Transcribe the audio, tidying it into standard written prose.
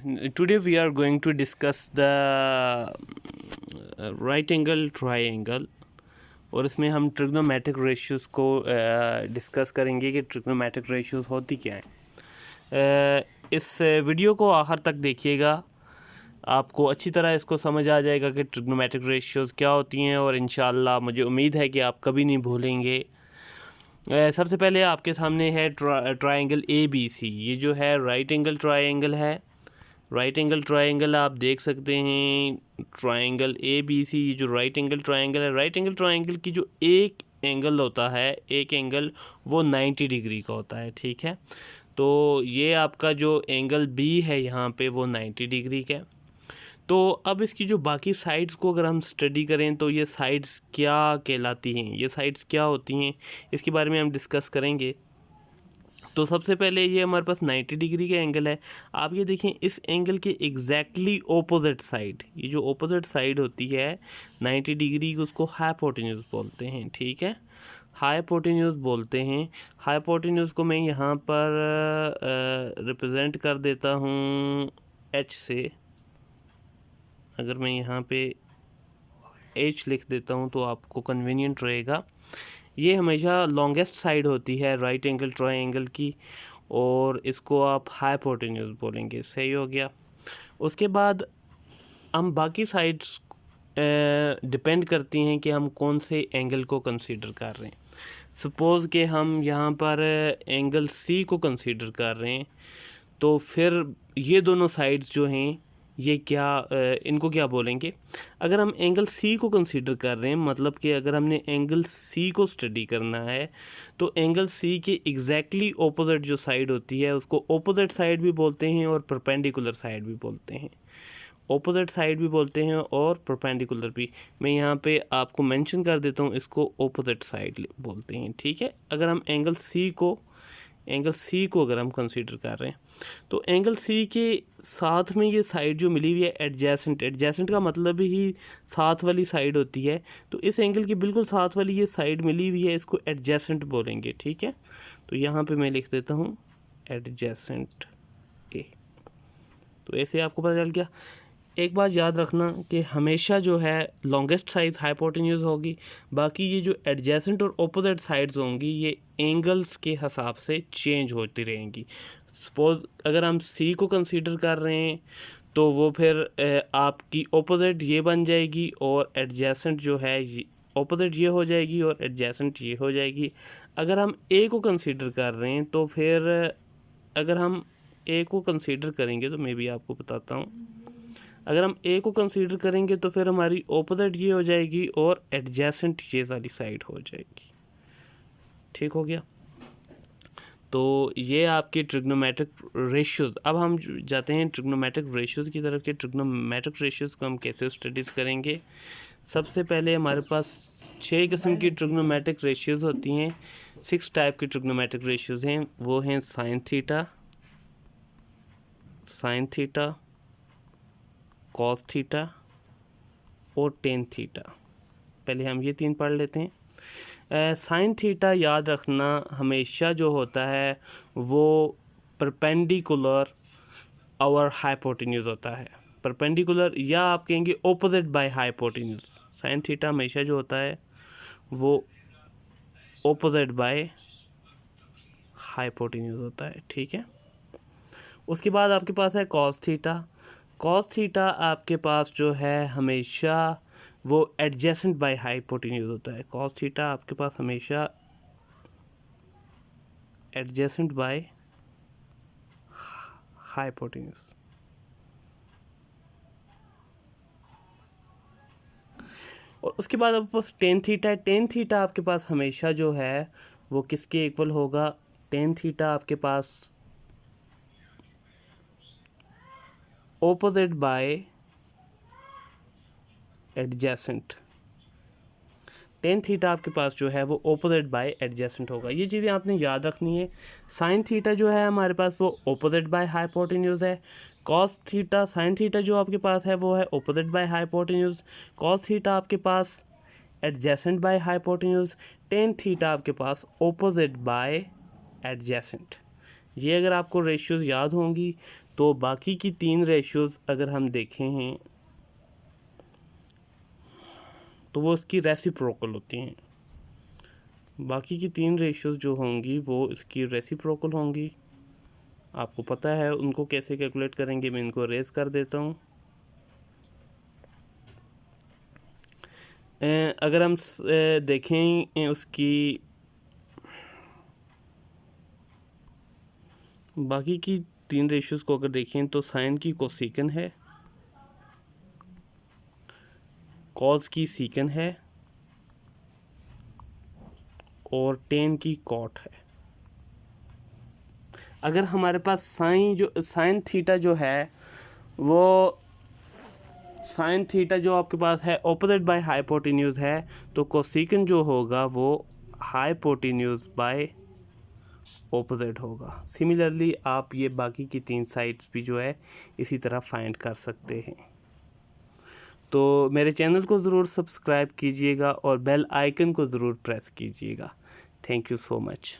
Today we are going to discuss the right angle triangle और इसमें हम trigonometric ratios को डिस्कस करेंगे कि ट्रिग्नोमेट्रिक रेशियोज़ होती क्या हैं। इस वीडियो को आखिर तक देखिएगा, आपको अच्छी तरह इसको समझ आ जाएगा कि ट्रिग्नोमेट्रिक रेशियोज़ क्या होती हैं और इंशाअल्लाह मुझे उम्मीद है कि आप कभी नहीं भूलेंगे। सबसे पहले आपके सामने है ट्रायंगल ABC। ये जो है राइट एंगल ट्रायंगल है। राइट एंगल ट्रायंगल आप देख सकते हैं, ट्रायंगल ABC। ये जो राइट एंगल ट्रायंगल है, राइट एंगल ट्रायंगल की जो एक एंगल होता है, एक एंगल वो 90 डिग्री का होता है, ठीक है। तो ये आपका जो एंगल B है यहाँ पे वो 90 डिग्री का है। तो अब इसकी जो बाकी साइड्स को अगर हम स्टडी करें तो ये साइड्स क्या कहलाती हैं, ये साइड्स क्या होती हैं, इसके बारे में हम डिस्कस करेंगे। तो सबसे पहले ये हमारे पास 90 डिग्री का एंगल है। आप ये देखें, इस एंगल के एग्जैक्टली ऑपोजिट साइड, ये जो ऑपोजिट साइड होती है 90 डिग्री, उसको हाइपोटेन्यूज बोलते हैं, ठीक है। हाइपोटेन्यूज बोलते हैं। हाइपोटेन्यूज को मैं यहाँ पर रिप्रेजेंट कर देता हूँ H से। अगर मैं यहाँ पे H लिख देता हूँ तो आपको कन्वीनियंट रहेगा। ये हमेशा लॉन्गेस्ट साइड होती है राइट एंगल ट्रायंगल की और इसको आप हाइपोटेन्यूज बोलेंगे, सही हो गया। उसके बाद हम बाकी साइड्स डिपेंड करती हैं कि हम कौन से एंगल को कंसीडर कर रहे हैं। सपोज़ कि हम यहाँ पर एंगल C को कंसीडर कर रहे हैं, तो फिर ये दोनों साइड्स जो हैं ये क्या, इनको क्या बोलेंगे। अगर हम एंगल C को कंसीडर कर रहे हैं, मतलब कि अगर हमने एंगल C को स्टडी करना है तो एंगल C के एग्जैक्टली ऑपोजिट जो साइड होती है उसको ऑपोजिट साइड भी बोलते हैं और परपेंडिकुलर साइड भी बोलते हैं। ऑपोजिट साइड भी बोलते हैं और परपेंडिकुलर भी। मैं यहाँ पे आपको मेंशन कर देता हूँ, इसको ऑपोजिट साइड बोलते हैं, ठीक है। अगर हम एंगल C को अगर हम कंसीडर कर रहे हैं तो एंगल C के साथ में ये साइड जो मिली हुई है एडजेसेंट का मतलब ही साथ वाली साइड होती है। तो इस एंगल के बिल्कुल साथ वाली ये साइड मिली हुई है, इसको एडजेसेंट बोलेंगे, ठीक है। तो यहाँ पे मैं लिख देता हूँ एडजेसेंट A। तो ऐसे आपको पता चल गया। एक बात याद रखना कि हमेशा जो है लॉन्गेस्ट साइड हाइपोटेन्यूज होगी, बाकी ये जो एडजेसेंट और ऑपोजिट साइड्स होंगी ये एंगल्स के हिसाब से चेंज होती रहेंगी। सपोज़ अगर हम C को कंसीडर कर रहे हैं तो वो फिर आपकी ऑपोजिट ये बन जाएगी और एडजेसेंट जो है ऑपोजिट ये हो जाएगी और एडजेसेंट ये हो जाएगी। अगर हम A को कंसीडर कर रहे हैं तो फिर अगर हम A को कंसीडर करेंगे तो मैं भी आपको बताता हूँ, अगर हम A को कंसीडर करेंगे तो फिर हमारी ऑपोजिट ये हो जाएगी और एडजेसेंट ये वाली साइड हो जाएगी, ठीक हो गया। तो ये आपके ट्रिग्नोमेट्रिक रेशियोज़। अब हम जाते हैं ट्रिग्नोमेट्रिक रेशियोज़ की तरफ। के ट्रिग्नोमेट्रिक रेशियोज़ को हम कैसे स्टडीज़ करेंगे। सबसे पहले हमारे पास 6 किस्म की ट्रिग्नोमेट्रिक रेशियोज़ होती हैं। 6 टाइप की ट्रिग्नोमेट्रिक रेशियोज़ हैं, वो हैं साइन थीटा, कॉस थीटा और टेन थीटा। पहले हम ये 3 पढ़ लेते हैं। साइन थीटा याद रखना हमेशा जो होता है वो परपेंडिकुलर और हाइपोटेन्यूज होता है। परपेंडिकुलर या आप कहेंगे opposite by hypotenuse. Sine theta हमेशा जो होता है वो ऑपोजिट बाय हाइपोटेन्यूज होता है, ठीक है। उसके बाद आपके पास है कॉस थीटा आपके पास जो है हमेशा वो एडजेसेंट बाय हाइपोटेन्यूज होता है। कॉस थीटा आपके पास हमेशा एडजेसेंट बाय हाइपोटेन्यूज। और उसके बाद आपके पास टेन थीटा आपके पास हमेशा जो है वो किसके इक्वल होगा। टेन थीटा आपके पास opposite by adjacent. Tan theta आपके पास जो है वो ऑपोजिट बाय एडजेसेंट होगा। ये चीज़ें आपने याद रखनी है। साइन थीटा जो है हमारे पास वो ऑपोजिट बाय हाइपोटेन्यूज है। कॉस थीटा, साइन थीटा जो आपके पास है वो है opposite by hypotenuse. Cos theta आपके पास adjacent by hypotenuse. Tan theta आपके पास ऑपोजिट बाय एडजेसेंट। ये अगर आपको रेशियोज़ याद होंगी तो बाकी की 3 रेशियोज़ अगर हम देखें हैं तो वो इसकी रेसिप्रोकल होती हैं। बाकी की 3 रेशियोज़ जो होंगी वो इसकी रेसिप्रोकल होंगी। आपको पता है उनको कैसे कैलकुलेट करेंगे, मैं इनको रेज़ कर देता हूँ। अगर हम देखें उसकी बाकी की 3 रेशियोज़ को अगर देखें तो साइन की कोसेकन है, कॉस की सीकन है और टेन की कॉट है। अगर हमारे पास साइन थीटा जो है वो साइन थीटा जो आपके पास है ऑपोजिट बाय हाइपोटेन्यूज है, तो कोसेकन जो होगा वो हाइपोटेन्यूज बाय ऑपोजिट होगा। सिमिलरली आप ये बाकी की 3 साइड्स भी जो है इसी तरह फाइंड कर सकते हैं। तो मेरे चैनल को ज़रूर सब्सक्राइब कीजिएगा और बेल आइकन को ज़रूर प्रेस कीजिएगा। Thank you so much.